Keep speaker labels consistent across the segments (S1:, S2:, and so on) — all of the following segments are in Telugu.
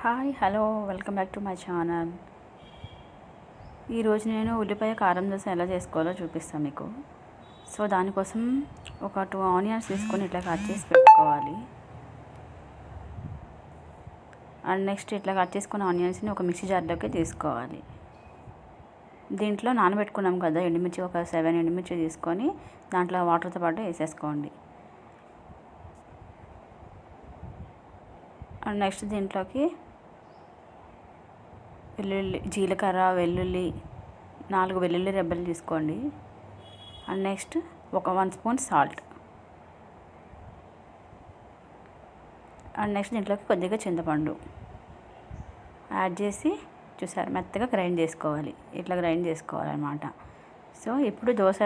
S1: Hi hello welcome back to my channel. ఈరోజు నేను ఉల్లిపాయ కారం దోశ ఎలా చేసుకోవాలో చూపిస్తాను మీకు. సో దానికోసం ఒక 2 ఆనియన్స్ తీసుకొని ఇట్లా కట్ చేసి పెట్టుకోవాలి. అండ్ నెక్స్ట్ ఇట్లా కట్ చేసుకున్న ఆనియన్స్ని ఒక మిక్సీ జార్లోకి తీసుకోవాలి. దీంట్లో నానబెట్టుకున్నాం కదా ఎండుమిర్చి, ఒక 7 ఎండుమిర్చి తీసుకొని దాంట్లో వాటర్తో పాటు వేసేసుకోండి. అండ్ నెక్స్ట్ దీంట్లోకి జీలకర్ర, వెల్లుల్లి 4 వెల్లుల్లి రెబ్బలు తీసుకోండి. అండ్ నెక్స్ట్ ఒక 1 స్పూన్ సాల్ట్. అండ్ నెక్స్ట్ దీంట్లోకి కొద్దిగా చింతపండు యాడ్ చేసి చూసారు మెత్తగా గ్రైండ్ చేసుకోవాలి. ఇట్లా గ్రైండ్ చేసుకోవాలన్నమాట. సో ఇప్పుడు దోశ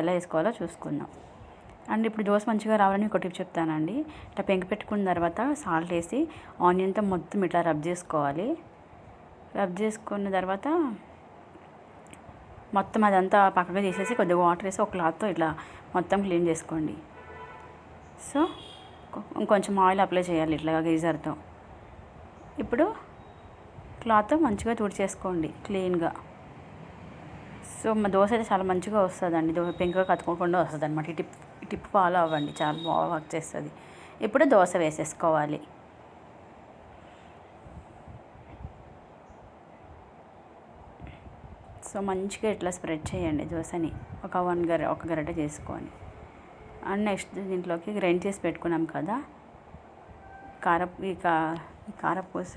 S1: ఎలా వేసుకోవాలో చూసుకుందాం. అండ్ ఇప్పుడు దోశ మంచిగా రావాలని ఒక టిప్ చెప్తానండి. ఇట్లా పెంక పెట్టుకున్న తర్వాత సాల్ట్ వేసి ఆనియన్తో మొత్తం ఇట్లా రబ్ చేసుకోవాలి. రబ్ చేసుకున్న తర్వాత మొత్తం అదంతా పక్కగా తీసేసి కొద్దిగా వాటర్ వేసి ఒక క్లాత్తో ఇట్లా మొత్తం క్లీన్ చేసుకోండి. సో ఇంకొంచెం ఆయిల్ అప్లై చేయాలి ఇట్లా గీజర్తో. ఇప్పుడు క్లాత్తో మంచిగా తుడిచేసుకోండి క్లీన్గా. సో మా దోశ అయితే చాలా మంచిగా వస్తుందండి. పెంకగా కత్తుకోకుండా వస్తుంది అనమాట. ఈ టిప్ ఫాలో అవ్వండి, చాలా బాగా వర్క్ చేస్తుంది. ఇప్పుడు దోశ వేసేసుకోవాలి. సో మంచిగా ఇట్లా స్ప్రెడ్ చేయండి దోశని, ఒక గరిటె చేసుకొని. అండ్ నెక్స్ట్ దీంట్లోకి గ్రైండ్ చేసి పెట్టుకున్నాం కదా కారపూస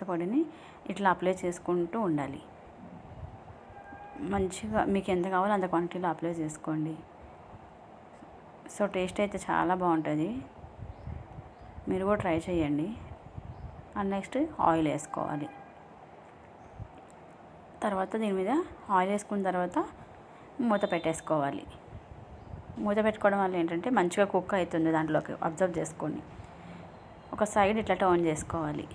S1: పొడిని ఇట్లా అప్లై చేసుకుంటూ ఉండాలి. మంచిగా మీకు ఎంత కావాలో అంత క్వాంటిటీలో అప్లై చేసుకోండి. సో టేస్ట్ అయితే చాలా బాగుంటుంది, మీరు కూడా ట్రై చేయండి. అండ్ నెక్స్ట్ ఆయిల్ వేసుకోవాలి. తర్వాత దీని మీద ఆయిల్ వేసుకున్న తర్వాత మూత పెట్టేసుకోవాలి. మూత పెట్టుకోవడం వల్ల ఏంటంటే మంచిగా కుక్ అవుతుంది. దాంట్లోకి అబ్జర్వ్ చేసుకోండి. ఒక సైడ్ ఇట్లా టర్న్ చేసుకోవాలి.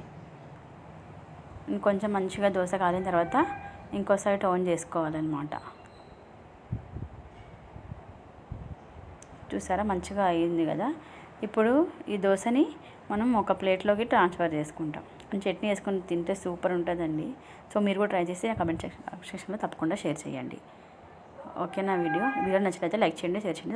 S1: ఇంకొంచెం మంచిగా దోశ కాలిన తర్వాత ఇంకో సైడ్ టర్న్ చేసుకోవాలన్నమాట. చూసారా మంచిగా అయ్యింది కదా. ఇప్పుడు ఈ దోశని మనం ఒక ప్లేట్లోకి ట్రాన్స్ఫర్ చేసుకుంటాం. చట్నీ వేసుకొని తింటే సూపర్ ఉంటుందండి. సో మీరు కూడా ట్రై చేసి నా కమెంట్ సెక్షన్లో తప్పకుండా షేర్ చేయండి. ఓకేనా? వీడియో నచ్చినట్లయితే లైక్ చేయండి, షేర్ చేయండి.